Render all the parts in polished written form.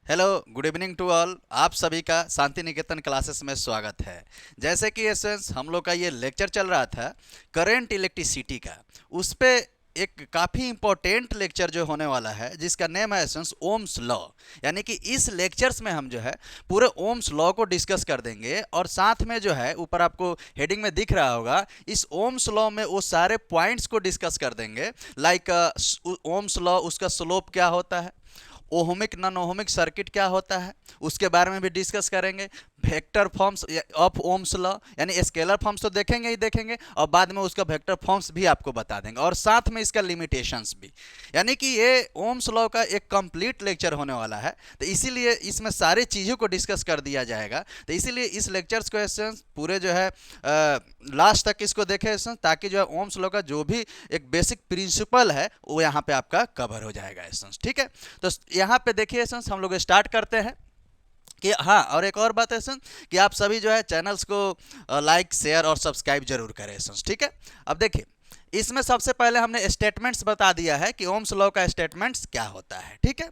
Hello, good evening to all. आप सभी का शांति निकेतन क्लासेस में स्वागत है। जैसे कि एसेंस हम लोग का ये लेक्चर चल रहा था करंट इलेक्ट्रिसिटी का, उस पे एक काफ़ी इंपॉर्टेंट लेक्चर जो होने वाला है जिसका नेम है एसेंस ओम्स लॉ। यानी कि इस लेक्चर्स में हम जो है पूरे ओम्स लॉ को डिस्कस कर देंगे और साथ में जो है ऊपर आपको हेडिंग में दिख रहा होगा इस ओम्स लॉ में वो सारे पॉइंट्स को डिस्कस कर देंगे। लाइक ओम्स लॉ, उसका स्लोप क्या होता है, ओहमिक नॉन ओहमिक सर्किट क्या होता है उसके बारे में भी डिस्कस करेंगे। Vector forms of Ohm's law यानी स्केलर फॉर्म्स तो देखेंगे ही देखेंगे और बाद में उसका वेक्टर फॉर्म्स भी आपको बता देंगे और साथ में इसका लिमिटेशंस भी। यानी कि ये ओम्स लॉ का एक कंप्लीट लेक्चर होने वाला है, तो इसीलिए इसमें सारी चीज़ों को डिस्कस कर दिया जाएगा। तो इसीलिए इस लेक्चर्स को एसेंस पूरे जो है लास्ट तक इसको देखें एसेंस, ताकि जो है ओम्स लॉ का जो भी एक बेसिक प्रिंसिपल है वो यहाँ पे आपका कवर हो जाएगा एसेंस। ठीक है, तो यहाँ पे देखिए एसेंस हम लोग स्टार्ट करते हैं कि हाँ, और एक और बात है सर कि आप सभी जो है चैनल्स को लाइक शेयर और सब्सक्राइब जरूर करें सर। ठीक है, अब देखिए इसमें सबसे पहले हमने स्टेटमेंट्स बता दिया है कि ओम्स लॉ का स्टेटमेंट्स क्या होता है। ठीक है,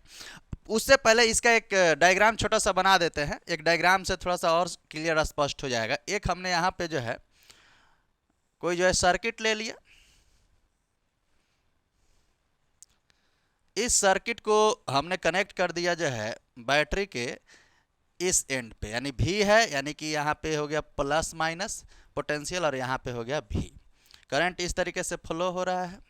उससे पहले इसका एक डायग्राम छोटा सा बना देते हैं। एक डायग्राम से थोड़ा सा और क्लियर स्पष्ट हो जाएगा। एक हमने यहाँ पे जो है कोई जो है सर्किट ले लिया, इस सर्किट को हमने कनेक्ट कर दिया जो है बैटरी के इस एंड पे, यानी भी है, यानी कि यहाँ पे हो गया प्लस माइनस पोटेंशियल और यहाँ पे हो गया भी। करंट इस तरीके से फ्लो हो रहा है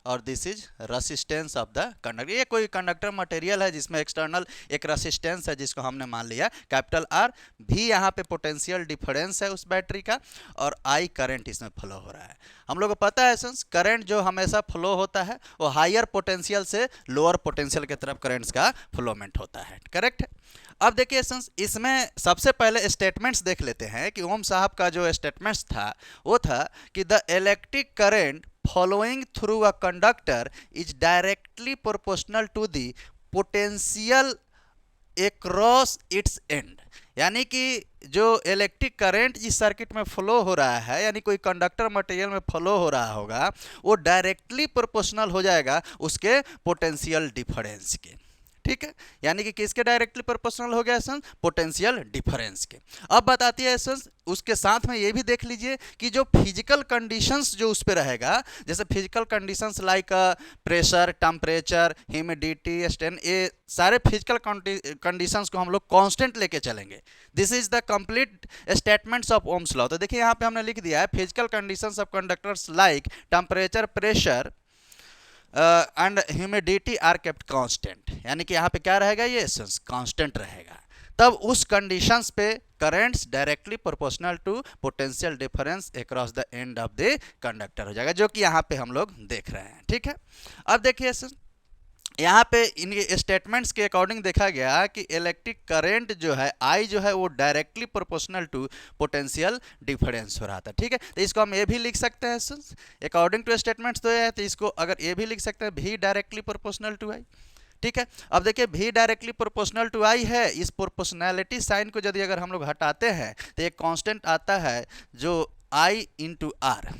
और this is resistance of the conductor. ये कोई कंडक्टर मटेरियल है जिसमें एक्सटर्नल एक रेसिस्टेंस है जिसको हमने मान लिया कैपिटल आर। भी यहाँ पे पोटेंशियल डिफरेंस है उस बैटरी का और आई करंट इसमें फ्लो हो रहा है। हम लोग को पता है सेंस करंट जो हमेशा फ्लो होता है वो हायर पोटेंशियल से लोअर पोटेंशियल की तरफ करंट्स का फ्लोमेंट होता है। करेक्ट है। अब देखिए सेंस इसमें सबसे पहले स्टेटमेंट्स देख लेते हैं कि ओम साहब का जो स्टेटमेंट्स था वो था कि the electric current following through a conductor is directly proportional to the potential across its end। यानी कि जो इलेक्ट्रिक करंट इस सर्किट में फ्लो हो रहा है, यानी कोई कंडक्टर मटेरियल में फ्लो हो रहा होगा, वो डायरेक्टली प्रोपोर्शनल हो जाएगा उसके पोटेंशियल डिफरेंस के। ठीक है, यानी कि किसके डायरेक्टली प्रोपोर्शनल हो गया सन, पोटेंशियल डिफरेंस के। अब बताती है सन उसके साथ में ये भी देख लीजिए कि जो फिजिकल कंडीशंस जो उस पर रहेगा, जैसे physical conditions like pressure, temperature, humidity, strain, ये सारे फिजिकल कंडीशंस को हम लोग कांस्टेंट लेके चलेंगे। This is the complete statements of Ohm's law. तो देखिए यहाँ पे हमने लिख दिया है physical conditions of conductors like temperature, pressure and humidity are kept constant. यानी कि यहाँ पे क्या रहेगा, ये कांस्टेंट रहेगा। तब उस कंडीशंस पे currents directly proportional to potential difference across the end of the conductor हो जाएगा, जो कि यहाँ पे हम लोग देख रहे हैं। ठीक है, अब देखिए यहाँ पे इन स्टेटमेंट्स के अकॉर्डिंग देखा गया कि इलेक्ट्रिक करंट जो है आई जो है वो directly proportional to potential difference हो रहा था। ठीक है, तो इसको हम ये भी लिख सकते हैं अकॉर्डिंग टू स्टेटमेंट्स तो ये है, तो इसको अगर ये भी लिख सकते हैं भी डायरेक्टली प्रोपोर्शनल टू आई। ठीक है, अब देखिए भी डायरेक्टली प्रोपोर्शनल टू आई है, इस प्रोपोर्शनैलिटी साइन को यदि अगर हम लोग हटाते हैं तो एक कांस्टेंट आता है जो आई इंटू आर।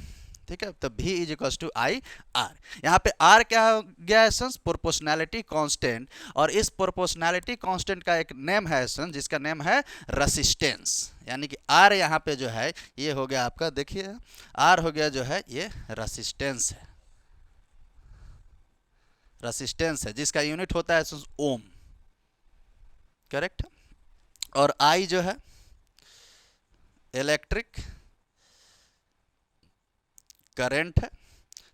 ठीक है, तो v is equal to I R. यहाँ पे r क्या हो गया है सन्स, प्रोपोर्शनैलिटी कांस्टेंट, और इस प्रोपोर्शनैलिटी कांस्टेंट का एक नेम है सन्स जिसका नेम है रेसिस्टेंस। यानी कि r यहाँ पे जो है ये हो गया आपका, देखिए r हो गया जो है ये रेसिस्टेंस है, रेसिस्टेंस है जिसका यूनिट होता है सन्स ओम। करेक्ट, और I जो है इलेक्ट्रिक करंट है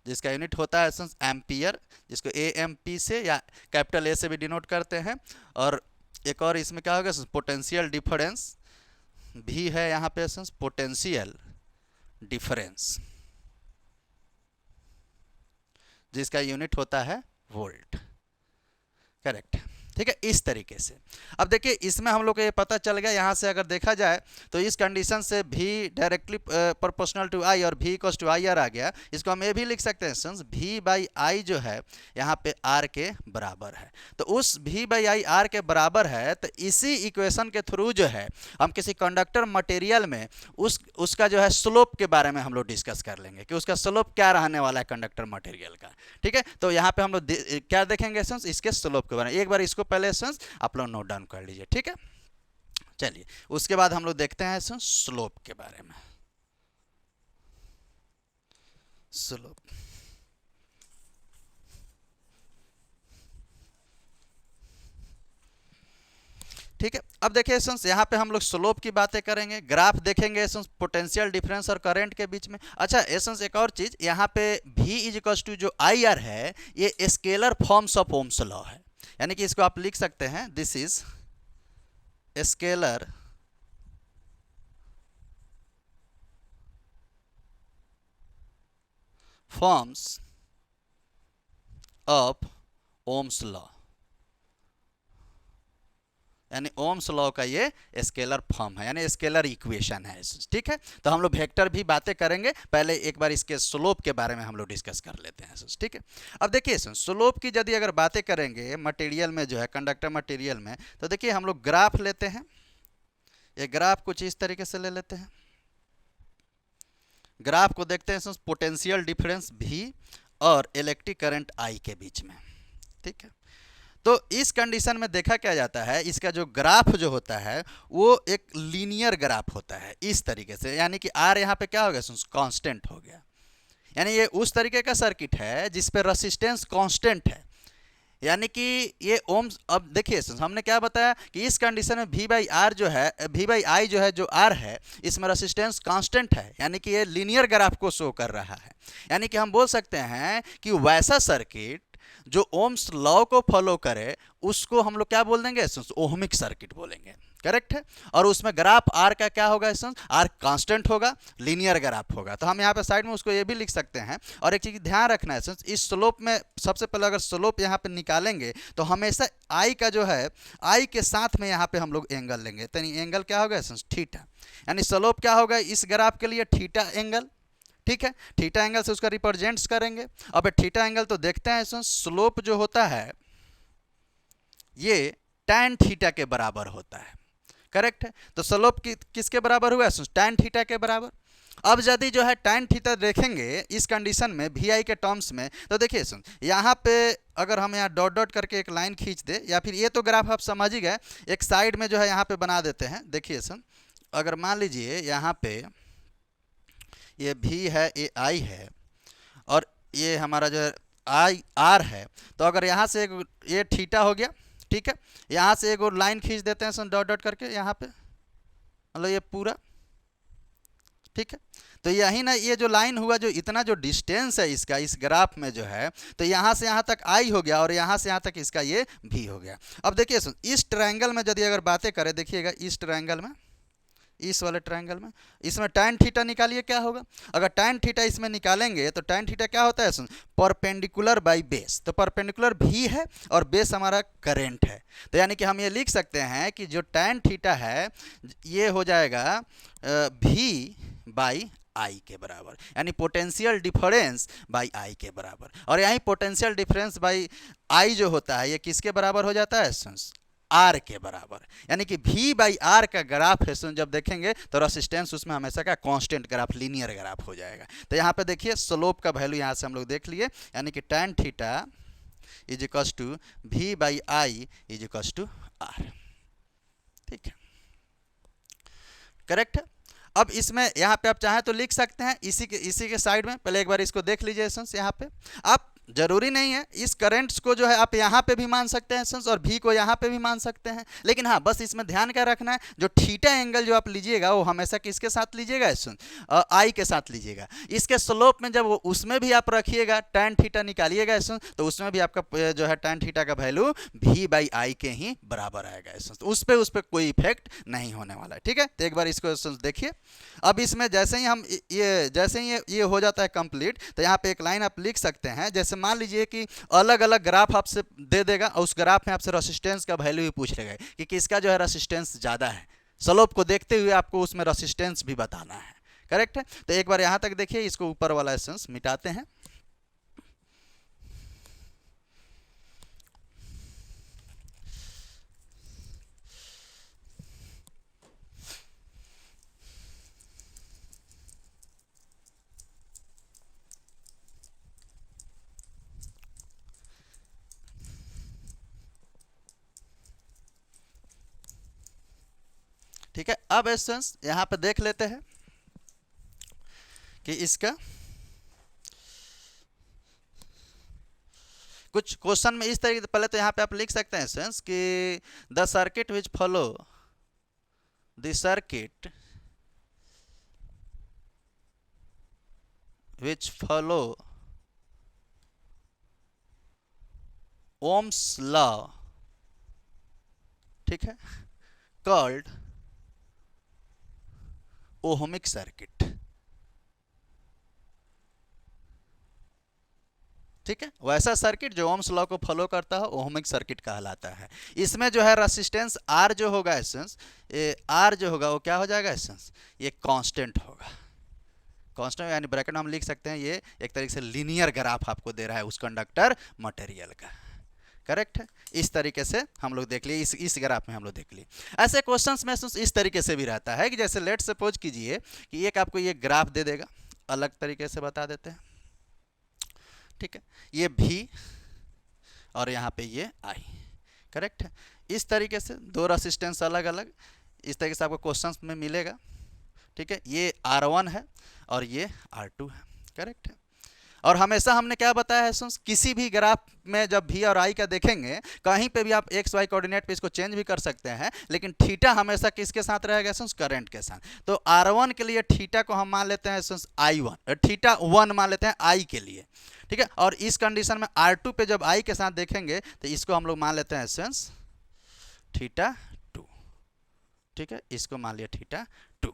जिसका यूनिट होता है एसेंस एम्पियर, जिसको AMP से या कैपिटल A से भी डिनोट करते हैं। और एक और इसमें क्या होगा, पोटेंशियल डिफरेंस भी है यहाँ पे एसेंस, पोटेंशियल डिफरेंस जिसका यूनिट होता है वोल्ट। करेक्ट, ठीक है, इस तरीके से। अब देखिए इसमें हम लोग को ये पता चल गया, यहाँ से अगर देखा जाए तो इस कंडीशन से v directly proportional to i और v equals to I R आ गया। इसको हम ये भी लिख सकते हैं सन्स v बाई आई जो है यहाँ पे r के बराबर है। तो उस v बाई आई r के बराबर है, तो इसी इक्वेशन के थ्रू जो है हम किसी कंडक्टर मटेरियल में उसका जो है स्लोप के बारे में हम लोग डिस्कस कर लेंगे कि उसका स्लोप क्या रहने वाला है कंडक्टर मटेरियल का। ठीक है, तो यहाँ पे हम लोग क्या देखेंगे सन्स, इसके स्लोप के बारे में। एक बार इसको पहले सन्स आप लोग नोट डाउन कर लीजिए। ठीक है, चलिए उसके बाद हम लोग देखते हैं सन्स स्लोप के बारे में। स्लोप, ठीक है। अब देखिए सन्स यहाँ पे हम लोग स्लोप की बातें करेंगे, ग्राफ देखेंगे सन्स पोटेंशियल डिफरेंस और करंट के बीच में। अच्छा एसन्स एक और चीज, यहाँ पे v इज इक्वल्स टू जो आई आर है ये scalar forms of Ohm's law है, यानी कि इसको आप लिख सकते हैं this is scalar forms of Ohm's law, यानी ओम्स लॉ का ये स्केलर फॉर्म है, यानी स्केलर इक्वेशन है। ठीक है, तो हम लोग वेक्टर भी बातें करेंगे, पहले एक बार इसके स्लोप के बारे में हम लोग डिस्कस कर लेते हैं। ठीक है, अब देखिए स्लोप की यदि अगर बातें करेंगे मटेरियल में जो है कंडक्टर मटेरियल में, तो देखिए हम लोग ग्राफ लेते हैं। ये ग्राफ कुछ इस तरीके से ले लेते हैं। ग्राफ को देखते हैं पोटेंशियल डिफरेंस V और इलेक्ट्रिक करंट I के बीच में। ठीक है, तो इस कंडीशन में देखा क्या जाता है, इसका जो ग्राफ जो होता है वो एक लीनियर ग्राफ होता है इस तरीके से, यानी कि R यहाँ पे क्या हो गया, कांस्टेंट हो गया। यानी ये उस तरीके का सर्किट है जिस पे रेजिस्टेंस कांस्टेंट है, यानी कि ये ओम्स। अब देखिए हमने क्या बताया कि इस कंडीशन में V बाई आर जो है, V बाई आई जो है, जो R है इसमें रेजिस्टेंस कांस्टेंट है, यानी कि ये लीनियर ग्राफ को शो कर रहा है। यानी कि हम बोल सकते हैं कि वैसा सर्किट जो ओम्स लॉ को फॉलो करे उसको हम लोग क्या बोल देंगे, ओहमिक सर्किट बोलेंगे। करेक्ट है, और उसमें ग्राफ आर का क्या होगा, आर कांस्टेंट होगा, लीनियर ग्राफ होगा। तो हम यहाँ पे साइड में उसको ये भी लिख सकते हैं। और एक चीज ध्यान रखना है, इस स्लोप में सबसे पहले अगर स्लोप यहाँ पे निकालेंगे तो हमेशा आई का जो है, आई के साथ में यहाँ पे हम लोग एंगल लेंगे, तो एंगल क्या होगा, थीटा। यानी स्लोप क्या होगा इस ग्राफ के लिए, थीटा एंगल। ठीक है, थीटा एंगल से उसका रिप्रेजेंट्स करेंगे। अब थीटा एंगल तो देखते हैं स्लोप जो होता है ये tan थीटा के बराबर होता है। करेक्ट है, तो स्लोप किसके बराबर हुआ, tan थीटा के बराबर। अब यदि जो है tan थीटा देखेंगे इस कंडीशन में vi के टर्म्स में, तो देखिए यहाँ पे अगर हम यहाँ डॉट डॉट करके एक लाइन खींच दे, या फिर ये तो ग्राफ आप समझ ही गए, एक साइड में जो है यहाँ पे बना देते हैं। देखिए अगर मान लीजिए यहाँ पे ये V है, ये I है, और ये हमारा जो है R है, तो अगर यहाँ से एक ये थीटा हो गया। ठीक है, यहाँ से एक और लाइन खींच देते हैं डॉट डॉट करके यहाँ पे, मतलब ये पूरा। ठीक है, तो यही ना ये जो लाइन हुआ, जो इतना जो डिस्टेंस है इसका इस ग्राफ में जो है, तो यहाँ से यहाँ तक I हो गया और यहाँ से यहाँ तक इसका ये V हो गया। अब देखिए इस ट्रायंगल में यदि अगर बातें करें, देखिएगा इस ट्रायंगल में, इस वाले ट्रायंगल में, इसमें tan थीटा निकालिए क्या होगा। अगर tan थीटा इसमें निकालेंगे तो tan थीटा क्या होता है, परपेंडिकुलर बाय बेस। तो परपेंडिकुलर भी है और बेस हमारा करंट है, तो यानी कि हम ये लिख सकते हैं कि जो tan थीटा है ये हो जाएगा V बाई आई के बराबर, यानी पोटेंशियल डिफरेंस बाई आई के बराबर। और यही पोटेंशियल डिफरेंस बाई आई जो होता है ये किसके बराबर हो जाता है, आर के बराबर। यानी कि V बाई आर का ग्राफ है जब देखेंगे तो रेजिस्टेंस उसमें हमेशा का कांस्टेंट ग्राफ, लीनियर ग्राफ हो जाएगा। तो यहाँ पे देखिए स्लोप का वैल्यू यहाँ से हम लोग देख लिए, यानी कि tan theta is equals to V by I is equals to R. ठीक है, करेक्ट है। अब इसमें यहाँ पे आप चाहें तो लिख सकते हैं इसी के साइड में, पहले एक बार इसको देख लीजिए यहाँ पे। आप जरूरी नहीं है इस करंट्स को जो है आप यहाँ पे भी मान सकते हैं और V को यहाँ पे भी मान सकते हैं, लेकिन हाँ बस इसमें ध्यान क्या रखना है, जो थीटा एंगल जो आप लीजिएगा वो हमेशा किसके साथ लीजिएगा, I के साथ लीजिएगा। इसके स्लोप में जब उसमें भी आप रखिएगा tan थीटा निकालिएगा तो उसमें भी आपका जो है tan थीटा का वैल्यू V बाई आई के ही बराबर आएगा। तो उस पर कोई इफेक्ट नहीं होने वाला है। ठीक है, तो एक बार इसको देखिए। अब इसमें जैसे ही हम ये हो जाता है कंप्लीट, तो यहाँ पे एक लाइन आप लिख सकते हैं, जैसे जैसे मान लीजिए कि अलग अलग ग्राफ आपसे दे देगा और उस ग्राफ में आपसे रेसिस्टेंस का वैल्यू भी पूछ लेगा कि किसका जो है रेसिस्टेंस ज़्यादा है। स्लोप को देखते हुए आपको उसमें रेसिस्टेंस भी बताना है। करेक्ट है। तो एक बार यहाँ तक देखिए, इसको ऊपर वाला एसेंस मिटाते हैं। ठीक है, अब एसेंस यहाँ पे देख लेते हैं कि इसका कुछ क्वेश्चन में इस तरीके से, पहले तो यहाँ पे आप लिख सकते हैं एसेंस कि the circuit which follow the circuit which follow ohms law, ठीक है, कॉल्ड ओहमिक सर्किट। ठीक है, वैसा सर्किट जो ओम्स लॉ को फॉलो करता है ओहमिक सर्किट कहलाता है। इसमें जो है रेसिस्टेंस आर जो होगा एसेंस, ये आर जो होगा वो क्या हो जाएगा एसेंस, ये कांस्टेंट होगा। कांस्टेंट यानी ब्रैकेट में हम लिख सकते हैं ये एक तरीके से लीनियर ग्राफ आपको दे रहा है उस कंडक्टर मटेरियल का। करेक्ट है, इस तरीके से हम लोग देख लिए, इस ग्राफ में हम लोग देख लिए। ऐसे क्वेश्चंस में इस तरीके से भी रहता है कि जैसे लेट सपोज कीजिए कि एक आपको ये ग्राफ दे देगा, अलग तरीके से बता देते हैं। ठीक है, ये भी और यहाँ पे ये आई। करेक्ट है, इस तरीके से दो रेसिस्टेंस अलग अलग इस तरीके से आपको क्वेश्चंस में मिलेगा। ठीक है, ये R1 है और ये R2 है। करेक्ट है, और हमेशा हमने क्या बताया है सुन, किसी भी ग्राफ में जब भी और आई का देखेंगे कहीं पे भी आप एक्स वाई कोऑर्डिनेट पे इसको चेंज भी कर सकते हैं, लेकिन थीटा हमेशा किसके साथ रहेगा सुन, करंट के साथ। तो R1 के लिए थीटा को हम मान लेते हैं सुन I1, थीटा 1 मान लेते हैं I के लिए। ठीक है, और इस कंडीशन में R2 पे जब I के साथ देखेंगे तो इसको हम लोग मान लेते हैं सेंस थीटा 2। ठीक है, इसको मान लिया थीटा 2।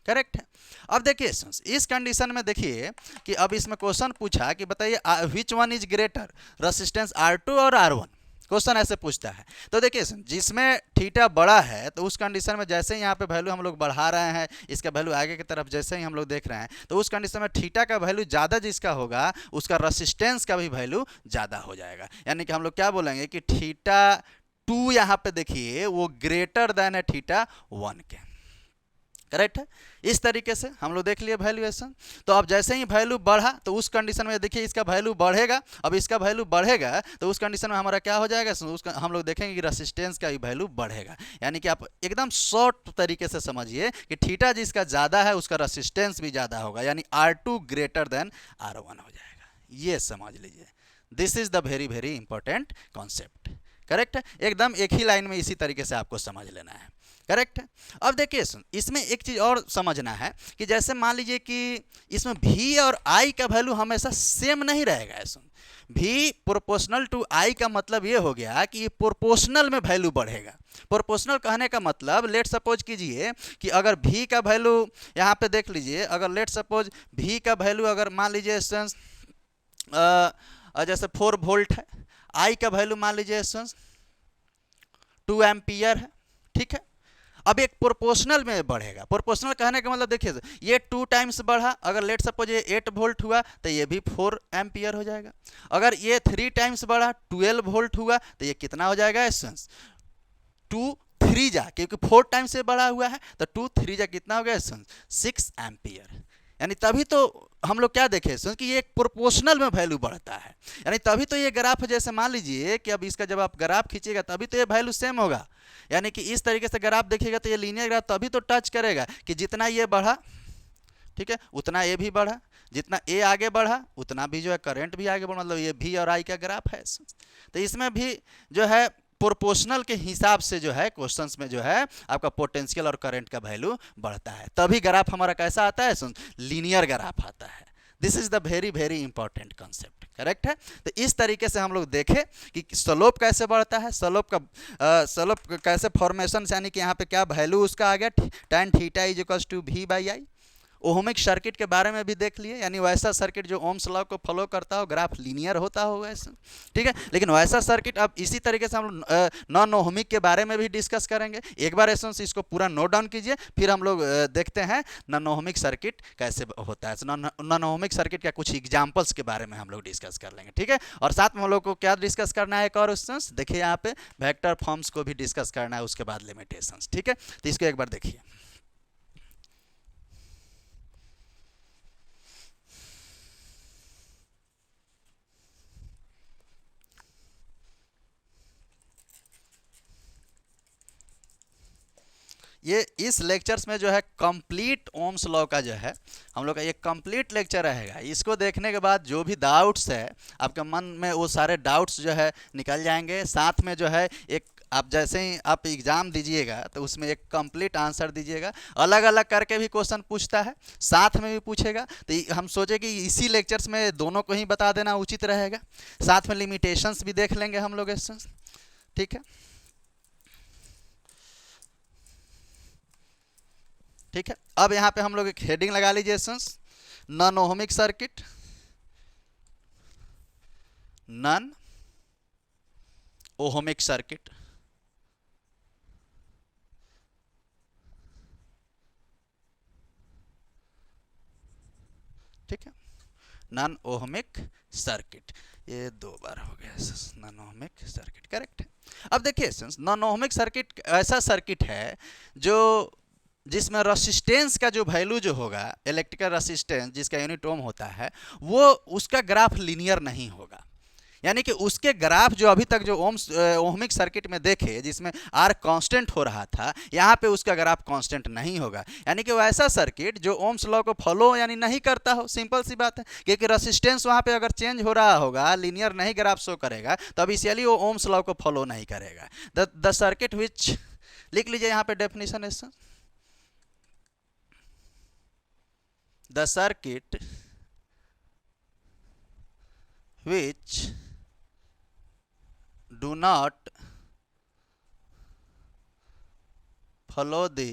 करेक्ट है, अब देखिए इस कंडीशन में देखिए कि अब इसमें क्वेश्चन पूछा कि बताइए which one is greater, resistance R2 और R1, क्वेश्चन ऐसे पूछता है। तो देखिए जिसमें थीटा बड़ा है तो उस कंडीशन में जैसे ही यहाँ पे वैल्यू हम लोग बढ़ा रहे हैं, इसका वैल्यू आगे की तरफ जैसे ही हम लोग देख रहे हैं, तो उस कंडीशन में थीटा का वैल्यू ज़्यादा जिसका होगा उसका रेसिस्टेंस का भी वैल्यू ज़्यादा हो जाएगा। यानी कि हम लोग क्या बोलेंगे कि थीटा 2 यहाँ पे देखिए वो ग्रेटर देन है थीटा 1 के। करेक्ट है, इस तरीके से हम लोग देख लिए वैल्यूएशन। तो अब जैसे ही वैल्यू बढ़ा तो उस कंडीशन में देखिए इसका वैल्यू बढ़ेगा, अब इसका वैल्यू बढ़ेगा तो उस कंडीशन में हमारा क्या हो जाएगा, उसका हम लोग देखेंगे कि रेसिस्टेंस का भी वैल्यू बढ़ेगा। यानी कि आप एकदम शॉर्ट तरीके से समझिए कि थीटा जिसका ज़्यादा है उसका रेसिस्टेंस भी ज़्यादा होगा, यानी R2 ग्रेटर देन R1 हो जाएगा। ये समझ लीजिए, this is the very very important concept. Correct है, एकदम एक ही लाइन में इसी तरीके से आपको समझ लेना है। करेक्ट है, अब देखिए इसमें एक चीज़ और समझना है कि जैसे मान लीजिए कि इसमें V और I का वैल्यू हमेशा सेम नहीं रहेगा। V प्रोपोर्शनल टू I का मतलब ये हो गया कि ये प्रोपोर्शनल में वैल्यू बढ़ेगा। प्रोपोर्शनल कहने का मतलब लेट सपोज कीजिए कि अगर V का वैल्यू यहाँ पे देख लीजिए, अगर लेट सपोज V का वैल्यू अगर मान लीजिए जैसे 4 वोल्ट है, I का वैल्यू मान लीजिए 2 एम्पियर है। ठीक है, अब एक प्रोपोर्शनल में बढ़ेगा। प्रोपोर्शनल कहने का मतलब देखिए ये 2 टाइम्स बढ़ा, अगर लेट सपोज ये 8 वोल्ट हुआ तो ये भी 4 एम्पियर हो जाएगा। अगर ये 3 टाइम्स बढ़ा 12 वोल्ट हुआ तो ये कितना हो जाएगा एसेंस 2 3 जा, क्योंकि 4 टाइम्स से बढ़ा हुआ है तो 2 3 जा कितना हो गया एसेंस 6 एम्पियर। यानी तभी तो हम लोग क्या देखे कि ये एक प्रोपोर्शनल में वैल्यू बढ़ता है, यानी तभी तो ये ग्राफ जैसे मान लीजिए कि अब इसका जब आप ग्राफ खींचिएगा तभी तो ये वैल्यू सेम होगा। यानी कि इस तरीके से ग्राफ देखिएगा तो ये लीनियर ग्राफ तभी तो टच करेगा कि जितना ये बढ़ा, ठीक है, उतना ये भी बढ़ा, जितना ए आगे बढ़ा उतना भी जो है करंट भी आगे बढ़ा, मतलब ये V और I का ग्राफ है। तो इसमें भी जो है प्रोपोर्शनल के हिसाब से जो है क्वेश्चंस में जो है आपका पोटेंशियल और करंट का वैल्यू बढ़ता है, तभी ग्राफ हमारा कैसा आता है, लीनियर ग्राफ आता है। This is the very very important concept. Correct है, तो इस तरीके से हम लोग देखें कि स्लोप कैसे बढ़ता है, स्लोप कैसे फॉर्मेशन, यानी कि यहाँ पे क्या वैल्यू उसका आ गया tan theta is equals to V by I. Ohmic circuit के बारे में भी देख लिए, यानी वैसा सर्किट जो ओम्स लॉ को फॉलो करता हो, ग्राफ लीनियर होता हो ऐसा, ठीक है। लेकिन वैसा सर्किट अब इसी तरीके से हम लोग नॉन ओहमिक के बारे में भी डिस्कस करेंगे। एक बार ऐसा इसको पूरा नोट डाउन कीजिए, फिर हम लोग देखते हैं नॉन ओहमिक सर्किट कैसे होता है। नॉन ओहमिक सर्किट का कुछ एग्जांपल्स के बारे में हम लोग डिस्कस कर लेंगे, ठीक है। और साथ में हम लोग को क्या डिस्कस करना है, एक और क्वेश्चंस देखिए यहाँ पे वेक्टर फॉर्म्स को भी डिस्कस करना है, उसके बाद लिमिटेशंस, ठीक है। तो इसको एक बार देखिए। ये इस लेक्चर्स में जो है कंप्लीट ओम्स लॉ का जो है हम लोग का ये कंप्लीट लेक्चर रहेगा। इसको देखने के बाद जो भी डाउट्स है आपके मन में, वो सारे डाउट्स जो है निकल जाएंगे। साथ में जो है एक आप जैसे ही आप एग्ज़ाम दीजिएगा तो उसमें एक कंप्लीट आंसर दीजिएगा। अलग अलग करके भी क्वेश्चन पूछता है, साथ में भी पूछेगा, तो हम सोचे कि इसी लेक्चर्स में दोनों को ही बता देना उचित रहेगा। साथ में लिमिटेशंस भी देख लेंगे हम लोग ऐसे, ठीक है। ठीक है, अब यहाँ पे हम लोग एक हेडिंग लगा लीजिए, non ohmic circuit, non ohmic circuit, ठीक है, नॉन ओहमिक सर्किट। ये 2 बार हो गया, नॉन ओहमिक सर्किट करेक्ट है। अब देखिए नॉन ओहमिक सर्किट ऐसा सर्किट है जो जिसमें रेसिस्टेंस का जो वैल्यू जो होगा, इलेक्ट्रिकल रेसिस्टेंस जिसका यूनिट ओम होता है, वो उसका ग्राफ लीनियर नहीं होगा। यानी कि उसके ग्राफ जो अभी तक जो ओहमिक सर्किट में देखे जिसमें आर कांस्टेंट हो रहा था, यहाँ पे उसका ग्राफ कांस्टेंट नहीं होगा। यानी कि वैसा सर्किट जो ओम्स लॉ को फॉलो यानी नहीं करता हो, सिंपल सी बात है, क्योंकि रेसिस्टेंस वहाँ पे अगर चेंज हो रहा होगा, लीनियर नहीं ग्राफ शो करेगा, तब इसलिए वो ओम्स लॉ को फॉलो नहीं करेगा। द सर्किट विच, लिख लीजिए यहाँ पे डेफिनेशन है, the circuit which do not follow the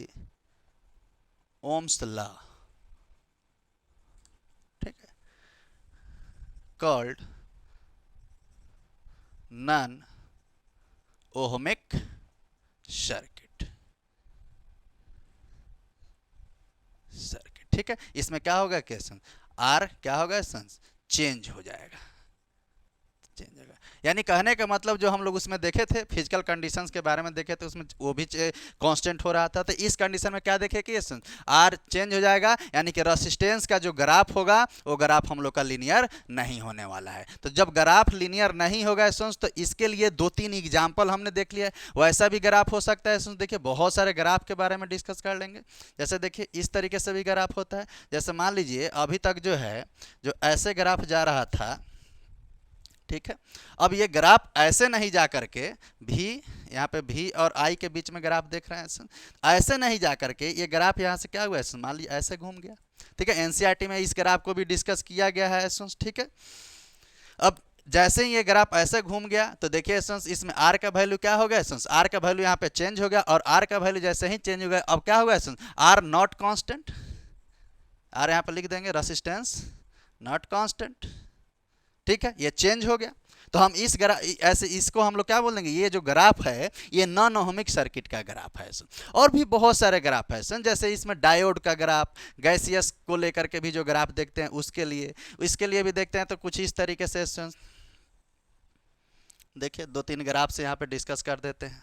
Ohm's law, ठीक है, called non ohmic circuit, ठीक है। इसमें क्या होगा, क्वेश्चन आर क्या होगा, चेंज हो जाएगा, चेंज होगा। यानी कहने का मतलब जो हम लोग उसमें देखे थे फिजिकल कंडीशंस के बारे में देखे थे, उसमें वो भी कांस्टेंट हो रहा था। तो इस कंडीशन में क्या देखे कि आर चेंज हो जाएगा, यानी कि रेसिस्टेंस का जो ग्राफ होगा वो ग्राफ हम लोग का लीनियर नहीं होने वाला है। तो जब ग्राफ लीनियर नहीं होगा तो इसके लिए 2-3 एग्जाम्पल हमने देख लिया है। वैसा भी ग्राफ हो सकता है, देखिए बहुत सारे ग्राफ के बारे में डिस्कस कर लेंगे। जैसे देखिए इस तरीके से भी ग्राफ होता है। जैसे मान लीजिए अभी तक जो है जो ऐसे ग्राफ जा रहा था, ठीक है। अब ये ग्राफ ऐसे नहीं जा करके भी, यहाँ पे भी और आई के बीच में ग्राफ देख रहे हैं, ऐसे नहीं जा करके ये ग्राफ यहाँ से क्या हुआ है, मान लीजिए ऐसे घूम गया, ठीक है। एनसीईआरटी में इस ग्राफ को भी डिस्कस किया गया है, ठीक है। अब जैसे ही ये ग्राफ ऐसे घूम गया तो देखिए इसमें आर का वैल्यू क्या हो गया, आर का वैल्यू यहाँ पे चेंज हो गया, और आर का वैल्यू जैसे ही चेंज हो गया अब क्या होगा, आर नॉट कांस्टेंट, आर यहाँ पे लिख देंगे रेसिस्टेंस नॉट कांस्टेंट, ठीक है। ये चेंज हो गया। तो हम इस ऐसे इसको हम लोग क्या बोल देंगे, ये जो ग्राफ है ये नॉन ओहमिक सर्किट का ग्राफ है। और भी बहुत सारे ग्राफ है, जैसे इसमें डायोड का ग्राफ, गैसियस को लेकर के भी जो ग्राफ देखते हैं उसके लिए, इसके लिए भी देखते हैं। तो कुछ इस तरीके से देखिए 2-3 ग्राफ से यहाँ पे डिस्कस कर देते हैं,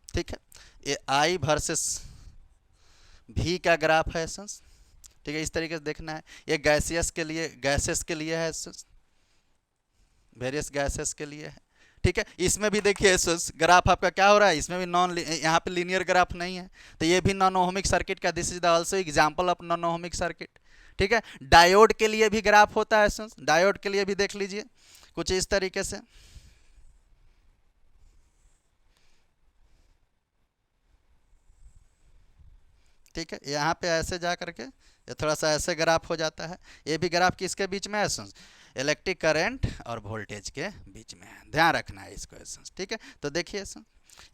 ठीक है। ये आई वर्सेस भी का ग्राफ है, ठीक है। इस तरीके से देखना है। ये गैसियस के लिए, गैसेस के लिए है, वेरियस गैसेस के लिए है, ठीक है। इसमें भी देखिए ग्राफ आपका क्या हो रहा है, इसमें भी नॉन, यहाँ पे लीनियर ग्राफ नहीं है, तो ये भी नॉन ओहमिक सर्किट का, this is the also example of non ohmic circuit, ठीक है। डायोड के लिए भी ग्राफ होता है, डायोड के लिए भी देख लीजिए कुछ इस तरीके से, ठीक है। यहाँ पे ऐसे जा करके ये थोड़ा सा ऐसे ग्राफ हो जाता है। ये भी ग्राफ किसके बीच में है, इलेक्ट्रिक करंट और वोल्टेज के बीच में है, ध्यान रखना है इसको, ठीक है। तो देखिए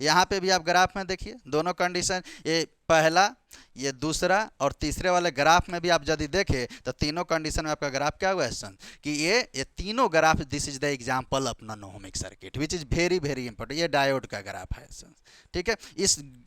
यहाँ पे भी आप ग्राफ में देखिए दोनों कंडीशन, ये पहला, ये दूसरा और तीसरे वाले ग्राफ में भी आप यदि देखें तो तीनों कंडीशन में आपका ग्राफ क्या हुआ है सन, कि ये तीनों graph, this is the example of non ohmic circuit which is very very important. ये डायोड का ग्राफ है सन, ठीक है।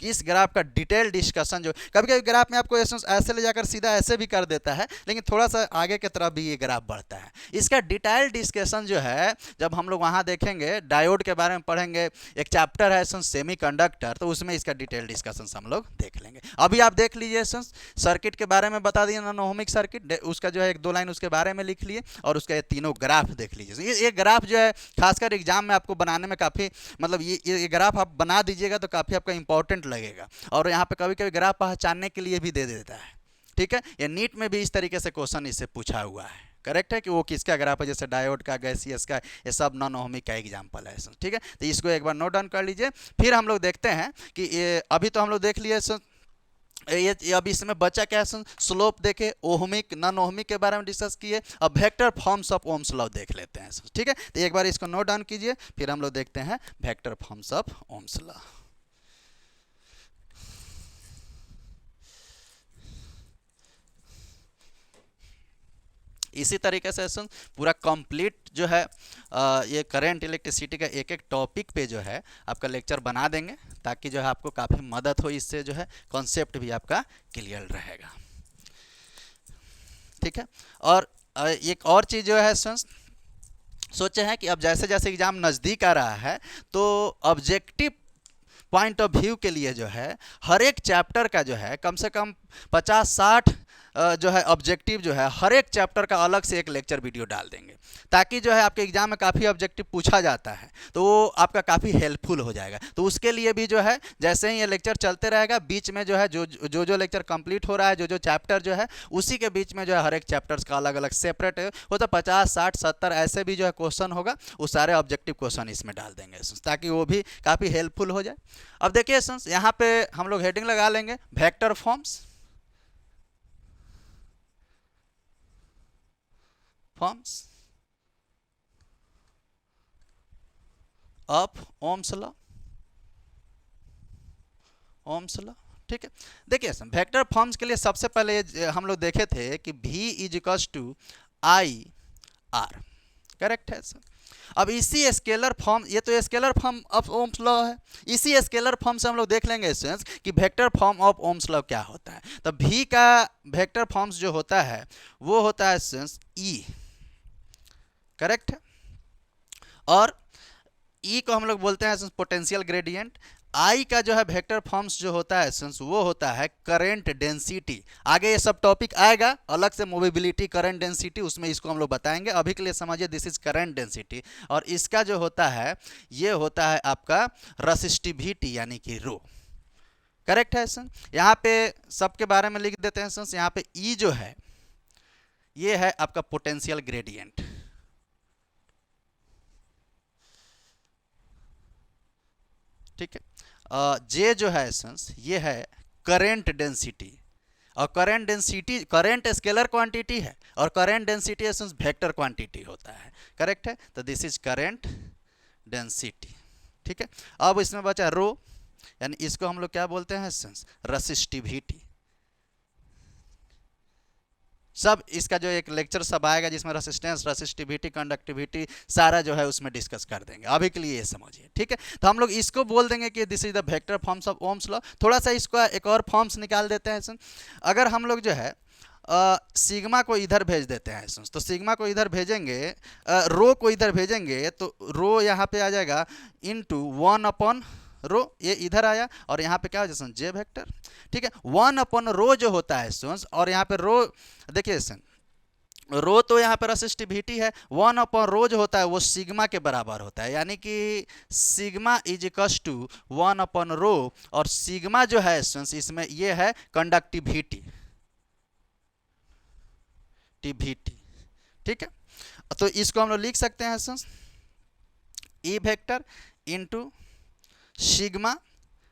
इस ग्राफ का डिटेल डिस्कशन जो कभी कभी ग्राफ में आपको ऐसे ले जाकर सीधा ऐसे भी कर देता है, लेकिन थोड़ा सा आगे की तरफ भी ये ग्राफ बढ़ता है। इसका डिटेल डिस्कशन जो है जब हम लोग वहाँ देखेंगे, डायोड के बारे में पढ़ेंगे, एक चैप्टर है सेमी कंडक्टर, तो उसमें इसका डिटेल डिस्कशन हम लोग देख लेंगे। अभी आप देख लीजिए सर्किट के बारे में बता दिए, नॉन ओहमिक सर्किट, उसका जो है एक दो लाइन उसके बारे में लिख लिए और उसका ये तीनों ग्राफ देख लीजिए। ये ग्राफ जो है खासकर एग्जाम में आपको बनाने में काफ़ी, मतलब ये ग्राफ आप बना दीजिएगा तो काफ़ी आपका इंपॉर्टेंट लगेगा। और यहाँ पे कभी कभी ग्राफ पहचानने के लिए भी दे देता है, ठीक है। ये नीट में भी इस तरीके से क्वेश्चन इससे पूछा हुआ है, करेक्ट है कि वो किसका ग्राफ है, जैसे डायोड का, गैसियस का, ये सब नॉन ओहमिक का एग्जांपल है, ठीक है। तो इसको एक बार नोट डाउन कर लीजिए। फिर हम लोग देखते हैं कि ये अभी तो हम लोग देख लिए ये अभी इसमें बचा क्या है, स्लोप देखे, ओहमिक नॉन ओहमिक के बारे में डिस्कस किए। अब vector forms of Ohm's law देख लेते हैं, ठीक है। तो एक बार इसको नोट डाउन कीजिए, फिर हम लोग देखते हैं vector forms of Ohm's law. इसी तरीके से पूरा कंप्लीट जो है ये करंट इलेक्ट्रिसिटी का एक एक टॉपिक पे जो है आपका लेक्चर बना देंगे, ताकि जो है आपको काफ़ी मदद हो, इससे जो है कॉन्सेप्ट भी आपका क्लियर रहेगा, ठीक है। और एक और चीज़ जो है सोचे हैं कि अब जैसे जैसे एग्ज़ाम नज़दीक आ रहा है तो ऑब्जेक्टिव पॉइंट ऑफ व्यू के लिए जो है हर एक चैप्टर का जो है कम से कम 50-60 जो है ऑब्जेक्टिव जो है हर एक चैप्टर का अलग से एक लेक्चर वीडियो डाल देंगे, ताकि जो है आपके एग्जाम में काफ़ी ऑब्जेक्टिव पूछा जाता है तो वो आपका काफ़ी हेल्पफुल हो जाएगा। तो उसके लिए भी जो है जैसे ही ये लेक्चर चलते रहेगा, बीच में जो है जो लेक्चर कंप्लीट हो रहा है, जो चैप्टर जो है उसी के बीच में जो है हर एक चैप्टर्स का अलग अलग सेपरेट हो, तो 50, 60, 70 ऐसे भी जो है क्वेश्चन होगा, वो सारे ऑब्जेक्टिव क्वेश्चन इसमें डाल देंगे ताकि वो भी काफ़ी हेल्पफुल हो जाए। अब देखिए यहाँ पे हम लोग हेडिंग लगा लेंगे vector forms of Ohm's law, ठीक है। देखिए वेक्टर फॉर्म्स के लिए सबसे पहले हम लोग देखे थे कि V is equals to I R, correct है सर। अब इसी स्केलर फॉर्म, ये तो scalar form of Ohm's law है, इसी स्केलर फॉर्म से हम लोग देख लेंगे कि vector form of Ohm's law क्या होता है। तो V का वेक्टर फॉर्म्स जो होता है वो होता है E, करेक्ट है। और E को हम लोग बोलते हैं पोटेंशियल ग्रेडियंट। I का जो है वेक्टर फॉर्म्स जो होता है वो होता है करंट डेंसिटी। आगे ये सब टॉपिक आएगा अलग से, मोबिलिटी, करंट डेंसिटी, उसमें इसको हम लोग बताएंगे। अभी के लिए समझिए दिस इज करंट डेंसिटी। और इसका जो होता है ये होता है आपका रेसिस्टिविटी यानी कि रो, करेक्ट है सर। यहाँ पे सबके बारे में लिख देते हैं सर। यहाँ पे E जो है ये है आपका पोटेंशियल ग्रेडियंट, ठीक है। J जो है ये है करंट डेंसिटी, और current density, current scalar quantity है और करंट डेंसिटी वेक्टर क्वांटिटी होता है, करेक्ट है। तो दिस इज करंट डेंसिटी, ठीक है। अब इसमें बचा रो, यानी इसको हम लोग क्या बोलते हैं रेसिस्टिविटी। सब इसका जो एक लेक्चर सब आएगा जिसमें रेसिस्टेंस, रेसिस्टिविटी, कंडक्टिविटी सारा जो है उसमें डिस्कस कर देंगे। अभी के लिए ये समझिए, ठीक है। तो हम लोग इसको बोल देंगे कि this is the vector forms of Ohm's law. थोड़ा सा इसको एक और फॉर्म्स निकाल देते हैं सर। अगर हम लोग जो है सिग्मा को इधर भेज देते हैं तो सिग्मा को इधर भेजेंगे, रो को इधर भेजेंगे तो रो यहाँ पे आ जाएगा इनटू 1 रो, ये इधर आया और यहाँ पे क्या हो जाए जे वेक्टर, ठीक है। 1 रो जो होता है और यहाँ पे रो देखिए रो तो यहाँ पे रेसिस्टिविटी है, 1 रो जो होता है वो सिग्मा के बराबर होता है, यानी कि सिग्मा इज इक्वल्स टू 1 रो। और सिग्मा जो है इसमें ये है कंडक्टिविटी, ठीक है। तो इसको हम लोग लिख सकते हैं E वेक्टर इंटू सिग्मा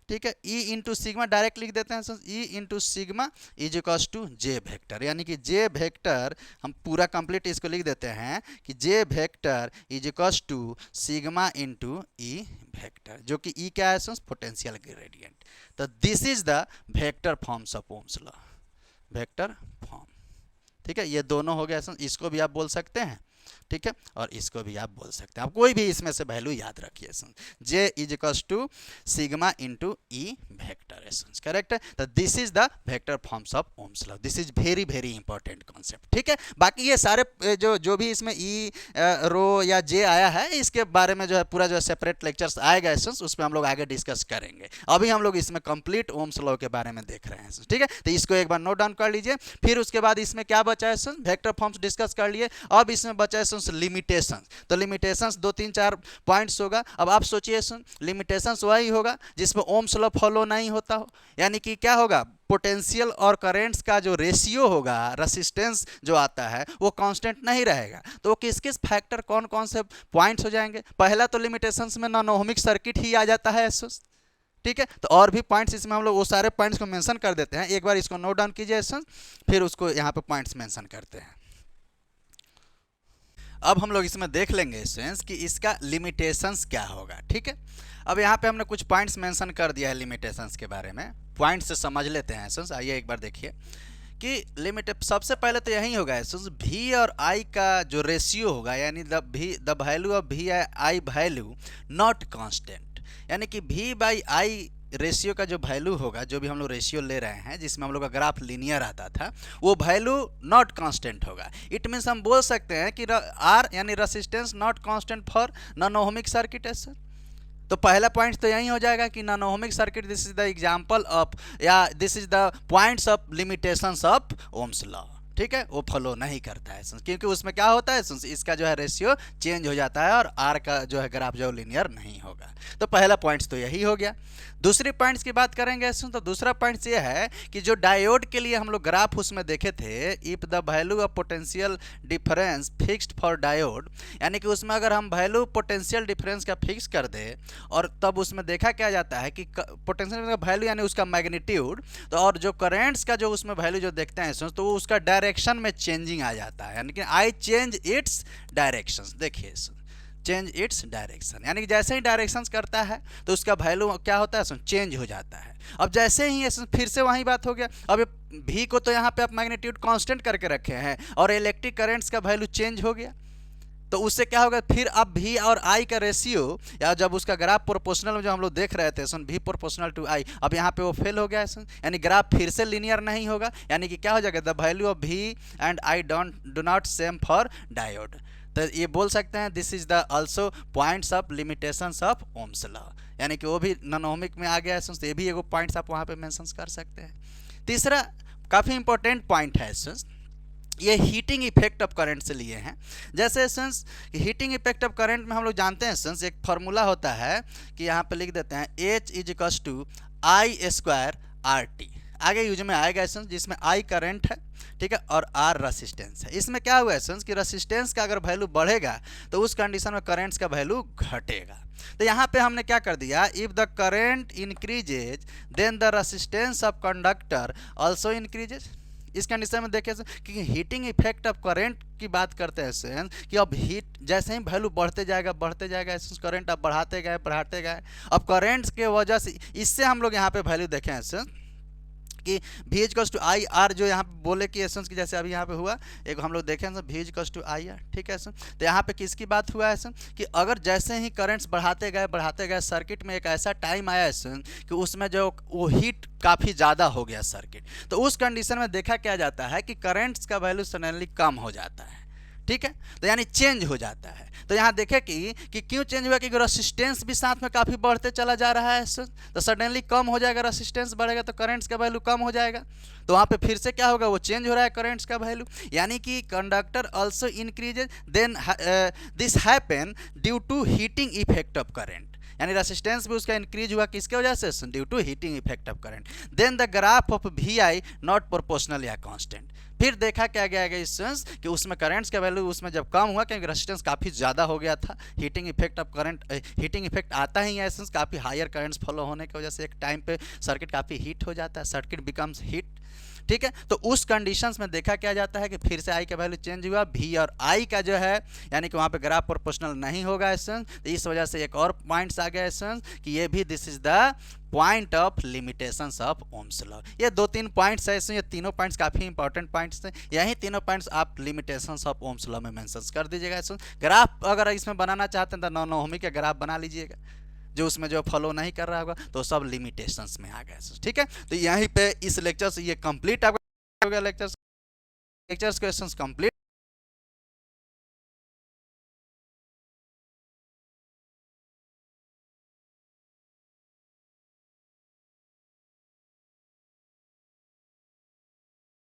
ठीक है। ई इंटू सिग्मा डायरेक्ट लिख देते हैं, E into sigma is equals to J vector, यानी कि जे वेक्टर हम पूरा कंप्लीट इसको लिख देते हैं कि J vector is equals to sigma into E vector, जो कि ई क्या है, पोटेंशियल ग्रेडियंट। तो this is the vector forms of Ohm's law, vector form. ठीक है, ये दोनों हो गया, इसको भी आप बोल सकते हैं, ठीक है, और इसको भी आप बोल सकते हैं। आप कोई भी इसमें से वैल्यू याद रखिए, J is equals to sigma into E vector, correct है। तो this is the vector forms of Ohm's law, this is very very important concept. ठीक है, बाकी ये सारे जो भी इसमें ई रो या जे आया है, इसके बारे में जो है पूरा जो सेपरेट लेक्चर्स आएगा उस पर हम लोग आगे डिस्कस करेंगे। अभी हम लोग इसमें कंप्लीट ओम्स लॉ के बारे में देख रहे हैं, ठीक है। तो इसको एक बार नोट डाउन कर लीजिए। फिर उसके बाद इसमें क्या बचा है, वेक्टर फॉर्म्स डिस्कस कर लिए। अब इसमें बचा है लिमिटेशंस। तो लिमिटेशंस 2-3-4 पॉइंट्स होगा। अब आप सोचिए, लिमिटेशंस वही होगा जिसमें ओम्स लॉ फॉलो नहीं होता हो, यानी कि क्या होगा, पोटेंशियल और करेंट्स का जो रेशियो होगा, रेसिस्टेंस जो आता है वो कांस्टेंट नहीं रहेगा। तो वो किस किस फैक्टर, कौन कौन से पॉइंट्स हो जाएंगे। पहला तो लिमिटेशंस में नॉन ओहमिक सर्किट ही आ जाता है, ठीक है। तो और भी पॉइंट्स इसमें हम लोग वो सारे पॉइंट्स को मेंशन कर देते हैं। एक बार इसको नोट डाउन कीजिए, फिर उसको यहाँ पे पॉइंट्स मेंशन करते हैं। अब हम लोग इसमें देख लेंगे स्टूडेंट्स कि इसका लिमिटेशंस क्या होगा, ठीक है। अब यहाँ पे हमने कुछ पॉइंट्स मेंशन कर दिया है लिमिटेशंस के बारे में, पॉइंट्स से समझ लेते हैं स्टूडेंट्स। आइए एक बार देखिए कि लिमिट सबसे पहले तो यही होगा स्टूडेंट्स, भी और आई का जो रेशियो होगा, यानी द वैल्यू ऑफ भी आई वैल्यू नॉट कांस्टेंट, यानी कि भी बाई आई रेशियो का जो वैल्यू होगा, जो भी हम लोग रेशियो ले रहे हैं जिसमें हम लोग का ग्राफ लीनियर आता था, वो वैल्यू नॉट कांस्टेंट होगा। इट मीन्स हम बोल सकते हैं कि आर यानी resistance not constant for non ohmic circuit है सर। तो पहला पॉइंट तो यही हो जाएगा कि non ohmic circuit, this is the example of, या this is the points of limitations of Ohm's law, ठीक है। वो फॉलो नहीं करता है क्योंकि उसमें क्या होता है, इसका जो है रेशियो चेंज हो जाता है और आर का जो है ग्राफ जो लिनियर नहीं होगा। तो पहला पॉइंट्स तो यही हो गया। दूसरी पॉइंट्स की बात करेंगे तो दूसरा पॉइंट्स ये है कि जो डायोड के लिए हम लोग ग्राफ उसमें देखे थे, if the value of potential difference fixed for diode, यानी कि उसमें अगर हम वैल्यू पोटेंशियल डिफरेंस का फिक्स कर दे और तब उसमें देखा क्या जाता है कि पोटेंशियल का वैल्यू यानी उसका मैग्नीट्यूड, तो और जो करेंट्स का जो उसमें वैल्यू जो देखते हैं तो वो उसका डायरेक्शन में चेंजिंग आ जाता है, यानी कि आई चेंज इट्स डायरेक्शन। देखिए चेंज इट्स डायरेक्शन, यानी कि जैसे ही डायरेक्शंस करता है तो उसका वैल्यू क्या होता है, चेंज हो जाता है। अब जैसे ही फिर से वही बात हो गया, अब भी को तो यहाँ पे आप मैग्नीट्यूड कांस्टेंट करके रखे हैं और इलेक्ट्रिक करंट्स का वैल्यू चेंज हो गया, तो उससे क्या होगा, फिर अब भी और आई का रेशियो, या जब उसका ग्राफ प्रोपोर्शनल में जो हम लोग देख रहे थे भी प्रोपोर्शनल टू आई, अब यहाँ पे वो फेल हो गया है, यानी ग्राफ फिर से लीनियर नहीं होगा, यानी कि क्या हो जाएगा, द वैल्यू ऑफ भी and I do not same for diode. तो ये बोल सकते हैं this is the also points of limitations of Ohm's law, यानी कि वो भी नॉन ओहमिक में आ गया है, तो ये भी एगो पॉइंट्स आप वहाँ पे मेंशन कर सकते हैं। तीसरा काफ़ी इंपॉर्टेंट पॉइंट है ये हीटिंग इफेक्ट ऑफ करंट से लिए हैं। जैसे हीटिंग इफेक्ट ऑफ करंट में हम लोग जानते हैं एक फार्मूला होता है कि यहाँ पे लिख देते हैं H is equals to I square R T, आगे यूज में आएगा जिसमें आई करंट है, ठीक है, और आर रेसिस्टेंस है। इसमें क्या हुआ है कि रेसिस्टेंस का अगर वैल्यू बढ़ेगा तो उस कंडीशन में करंट्स का वैल्यू घटेगा। तो यहाँ पे हमने क्या कर दिया, if the current increases then the resistance of conductor also increases. इस कंडीशन में देखें कि हीटिंग इफेक्ट ऑफ करंट की बात करते हैं कि अब हीट जैसे ही वैल्यू बढ़ते जाएगा करंट अब बढ़ाते गए। अब करंट्स के वजह से इससे हम लोग यहाँ पे वैल्यू देखें कि भी इक्वल्स टू आई आर, जो यहाँ पे बोले कि एसेंस की जैसे अभी यहाँ पे हुआ, एक हम लोग देखें भी इक्वल्स टू आई आर, ठीक है। तो यहाँ पे किसकी बात हुआ है कि अगर जैसे ही करंट्स बढ़ाते गए सर्किट में एक ऐसा टाइम आया कि उसमें जो वो हीट काफ़ी ज़्यादा हो गया सर्किट, तो उस कंडीशन में देखा क्या जाता है कि करंट्स का वैल्यू सडनली कम हो जाता है, ठीक है। तो यानी चेंज हो जाता है। तो यहाँ देखें कि क्यों चेंज हुआ, कि रेसिस्टेंस भी साथ में काफ़ी बढ़ते चला जा रहा है, तो सडनली कम हो जाएगा, रेसिस्टेंस बढ़ेगा तो करंट्स का वैल्यू कम हो जाएगा। तो वहाँ पे फिर से क्या होगा, वो चेंज हो रहा है करंट्स का वैल्यू, यानी कि conductor also increases then this happen due to heating effect of current, यानी रेसिस्टेंस भी उसका इंक्रीज हुआ किसके वजह से, due to heating effect of current. Then the graph of V I not proportional या कांस्टेंट, फिर देखा क्या गया है स्टूडेंट्स कि उसमें करंट्स का वैल्यू उसमें जब कम हुआ क्योंकि रेजिस्टेंस काफ़ी ज़्यादा हो गया था, heating effect of current, heating effect आता ही है एसेंस काफ़ी हायर करंट्स फॉलो होने की वजह से एक टाइम पे सर्किट काफ़ी हीट हो जाता है, सर्किट बिकम्स हीट। ठीक है, तो उस कंडीशंस में देखा क्या जाता है कि फिर से आई का वैल्यू चेंज हुआ, भी और आई का जो है यानी कि वहाँ पे ग्राफ प्रोपोर्शनल नहीं होगा एसेंस, तो इस वजह से एक और पॉइंट्स आ गया एसेंस कि ये भी this is the point of limitations of Ohm's law. ये 2-3 पॉइंट्स है, ये तीनों पॉइंट्स काफ़ी इंपॉर्टेंट पॉइंट्स हैं, यही तीनों पॉइंट्स आप लिमिटेशंस ऑफ ओम्स लॉ में मेंशन कर दीजिएगा। ग्राफ अगर इसमें बनाना चाहते हैं तो नौ ओहमी का ग्राफ बना लीजिएगा, जो उसमें जो फॉलो नहीं कर रहा होगा तो सब लिमिटेशंस में आ गया। ठीक है, तो यहीं पे इस लेक्चर से ये कंप्लीट आपका हो गया, लेक्चर्स क्वेश्चंस कंप्लीट।